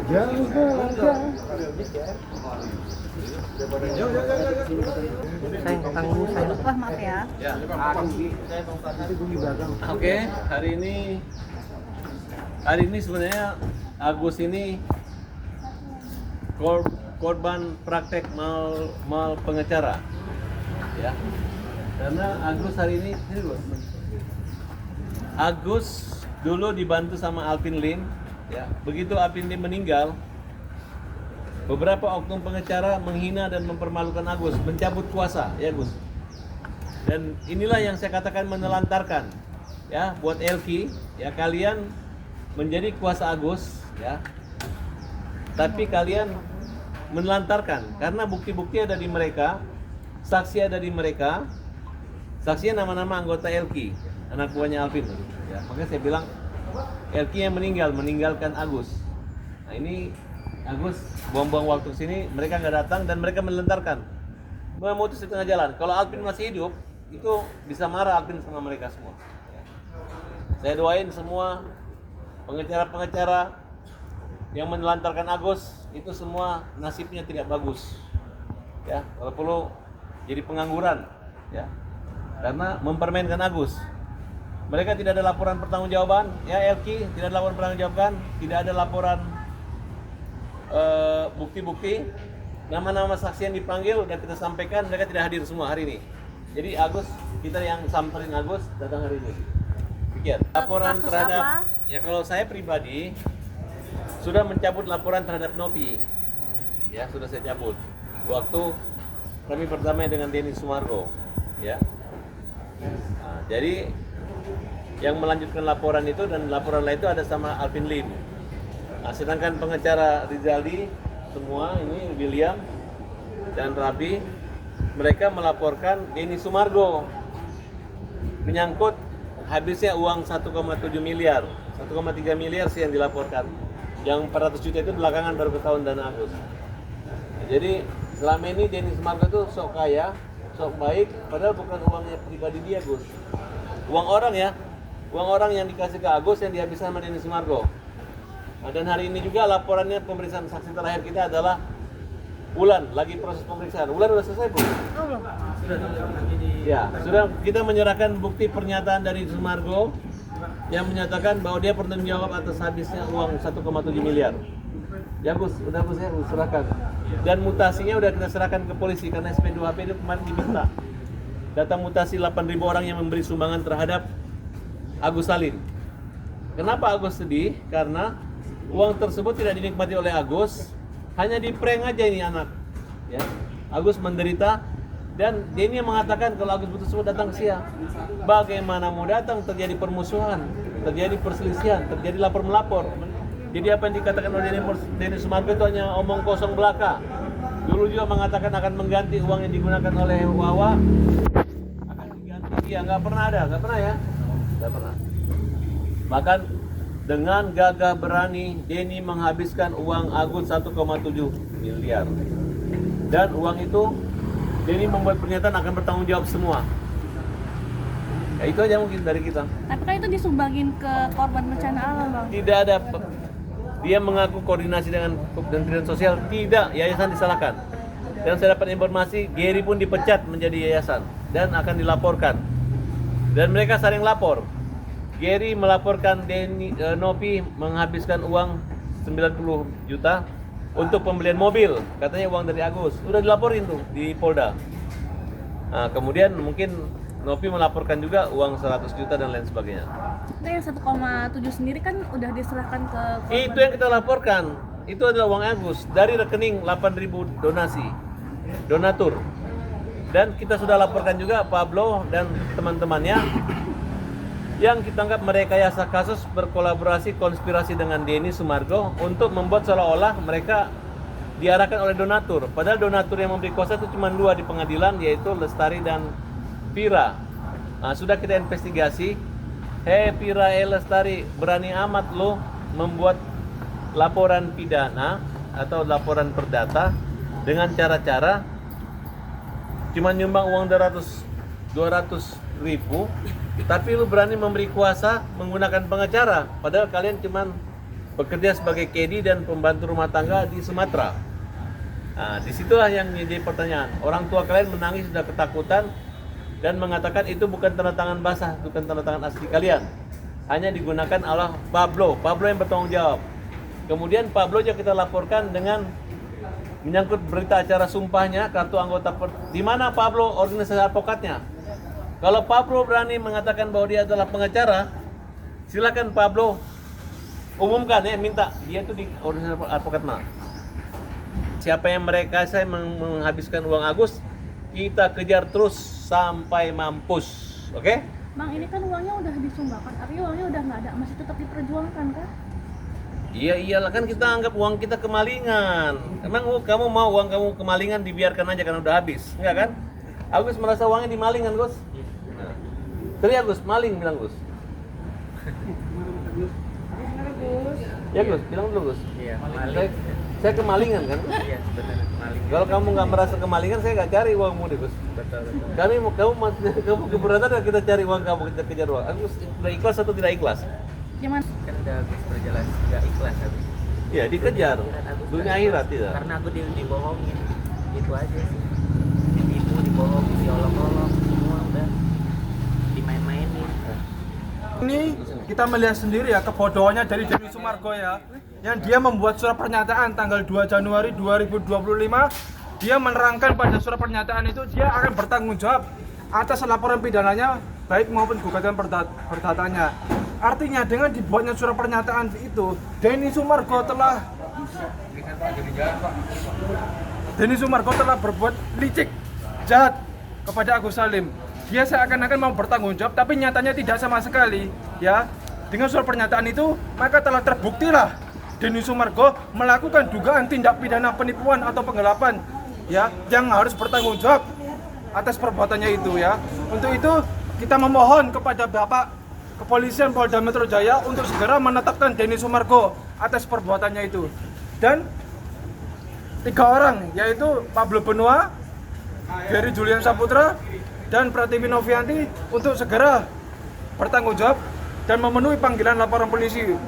Wah, maaf ya. Oke, hari ini sebenarnya Agus ini korban praktek mal pengacara, ya. Karena Agus hari ini Agus dulu dibantu sama Alvin Lim, ya. Begitu Alvin Lim meninggal, beberapa oknum pengacara menghina dan mempermalukan Agus, mencabut kuasa, ya Gus. Dan inilah yang saya katakan menelantarkan, ya, buat Elki, ya, kalian menjadi kuasa Agus, ya. Tapi kalian menelantarkan karena bukti-bukti ada di mereka, saksi ada di mereka. Saksinya nama-nama anggota Elki, anak buahnya Alvin, ya. Makanya saya bilang Elki yang meninggalkan Agus. Nah, ini Agus buang-buang waktu sini, mereka nggak datang dan mereka menelantarkan, memutus di tengah jalan. Kalau Alvin masih hidup, itu bisa marah Alvin sama mereka semua. Saya doain semua pengacara-pengacara yang menelantarkan Agus itu semua nasibnya tidak bagus, ya. Kalau perlu jadi pengangguran, ya, karena mempermainkan Agus. Mereka tidak ada laporan pertanggungjawaban, ya Elki, tidak ada laporan pertanggungjawaban, tidak ada laporan bukti-bukti, nama-nama saksi yang dipanggil dan kita sampaikan, mereka tidak hadir semua hari ini. Jadi Agus, kita yang samperin Agus datang hari ini. Pikir laporan kasus terhadap apa? Ya kalau saya pribadi sudah mencabut laporan terhadap Nopi, ya sudah saya cabut waktu kami pertama dengan Denny Sumargo, ya. Nah, jadi yang melanjutkan laporan itu dan laporan lain itu ada sama Alvin Lim. Nah, sedangkan pengacara Rizaldi semua ini William dan Rabi, mereka melaporkan Denny Sumargo menyangkut habisnya uang 1,7 miliar, 1,3 miliar sih yang dilaporkan. Yang 400 juta itu belakangan baru ketahuan dana Agus. Jadi selama ini Denny Sumargo itu sok kaya, sok baik, padahal bukan uangnya pribadi dia, Gus. Uang orang, ya, uang orang yang dikasih ke Agus yang dihabiskan sama Denny Sumargo. Nah, dan hari ini juga laporannya pemeriksaan saksi terakhir kita adalah Ulan, lagi proses pemeriksaan. Ulan sudah selesai, Bu? Belum. Ya, sudah kita menyerahkan bukti pernyataan dari Sumargo yang menyatakan bahwa dia bertanggung jawab atas habisnya uang 1,7 miliar. Ya Gus, udah Gus ya, serahkan. Dan mutasinya udah kita serahkan ke polisi karena SP2HP itu kemarin diminta. Data mutasi 8.000 orang yang memberi sumbangan terhadap Agus Salim. Kenapa Agus sedih? Karena uang tersebut tidak dinikmati oleh Agus, hanya di prank aja ini anak. Ya, Agus menderita. Dan Denny mengatakan kalau Agus tersebut datang ke Sia, bagaimana mau datang, terjadi permusuhan, terjadi perselisihan, terjadi lapor-melapor. Jadi apa yang dikatakan oleh Denny Sumargo itu hanya omong kosong belaka. Dulu juga mengatakan akan mengganti uang yang digunakan oleh Wawa, akan diganti. Ya nggak pernah ada, nggak pernah ya, nggak pernah. Bahkan dengan gagah berani Denny menghabiskan uang Agus 1,7 miliar. Dan uang itu Denny membuat pernyataan akan bertanggung jawab semua. Ya itu aja mungkin dari kita. Tapi kan itu disumbangin ke korban bencana alam, Bang. Tidak ada. Dia mengaku koordinasi dengan Kementerian Sosial, tidak, yayasan disalahkan. Dan saya dapat informasi, Gary pun dipecat menjadi yayasan dan akan dilaporkan. Dan mereka saling lapor. Gary melaporkan Nopi menghabiskan uang 90 juta untuk pembelian mobil, katanya uang dari Agus. Udah dilaporin tuh di Polda. Nah, kemudian mungkin Nopi melaporkan juga uang 100 juta dan lain sebagainya. Nah, yang 1,7 sendiri kan udah diserahkan ke korban. Itu yang kita laporkan. Itu adalah uang Agus dari rekening 8.000 donasi, donatur. Dan kita sudah laporkan juga Pablo dan teman-temannya yang kita anggap merekayasa kasus berkolaborasi konspirasi dengan Denny Sumargo untuk membuat seolah-olah mereka diarahkan oleh donatur. Padahal donatur yang memberi kuasa itu cuma 2 di pengadilan, yaitu Lestari dan Vira. Nah, sudah kita investigasi. Hei Vira, Lestari, berani amat lo membuat laporan pidana atau laporan perdata dengan cara-cara cuma nyumbang uang 200 ribu, tapi lu berani memberi kuasa menggunakan pengacara, padahal kalian cuma bekerja sebagai kedi dan pembantu rumah tangga di Sumatera. Nah, disitulah yang jadi pertanyaan. Orang tua kalian menangis sudah ketakutan dan mengatakan itu bukan tanda tangan basah, bukan tanda tangan asli kalian. Hanya digunakan oleh Pablo yang bertanggung jawab. Kemudian Pablo juga kita laporkan dengan menyangkut berita acara sumpahnya, kartu anggota di mana Pablo organisasi advokatnya. Kalau Pablo berani mengatakan bahwa dia adalah pengacara, silakan Pablo umumkan ya, minta dia itu di organisasi advokat mana. Siapa yang mereka saya menghabiskan uang Agus, kita kejar terus sampai mampus, oke? Bang, ini kan uangnya udah disumbangkan, artinya uangnya udah nggak ada, masih tetap diperjuangkan kan? Iya iyalah, kan kita anggap uang kita kemalingan. Emang kamu mau uang kamu kemalingan dibiarkan aja karena udah habis, enggak kan? Agus merasa uangnya dimalingan, Gus. Nah. Teriak Gus, maling bilang Gus. Ya Gus, bilang dulu Gus. Iya, maling. Saya kemalingan kan? Iya, benar, maling. Kalau kamu nggak merasa kemalingan, saya nggak cari uangmu deh Gus. Betul. Kamu keberatan nggak kita cari uang kamu, kita kejar uang? Agus udah ikhlas atau tidak ikhlas? Gimana? Kan udah habis berjelas nggak ikhlas habis. Iya dikejar. Dunia akhirat tidak. Karena aku dibohongin. Itu aja sih. Ditipu, dibohongin, diolok-olok, semua udah dimain-mainin. Ini kita melihat sendiri ya kebodohannya dari Denny Sumargo ya, yang dia membuat surat pernyataan tanggal 2 Januari 2025. Dia menerangkan pada surat pernyataan itu dia akan bertanggung jawab atas laporan pidananya baik maupun gugatan perdatanya. Artinya dengan dibuatnya surat pernyataan itu, Denny Sumargo telah berbuat licik, jahat kepada Agus Salim. Dia seakan-akan mau bertanggung jawab, tapi nyatanya tidak sama sekali. Ya, dengan surat pernyataan itu, maka telah terbuktilah Denny Sumargo melakukan dugaan tindak pidana penipuan atau penggelapan, ya, yang harus bertanggung jawab atas perbuatannya itu, ya. Untuk itu kita memohon kepada Bapak Kepolisian Polda Metro Jaya untuk segera menetapkan Denny Sumargo atas perbuatannya itu. Dan 3 orang, yaitu Pablo Benua, Gary Julian Saputra, dan Pratiwi Novianti untuk segera bertanggung jawab dan memenuhi panggilan laporan polisi.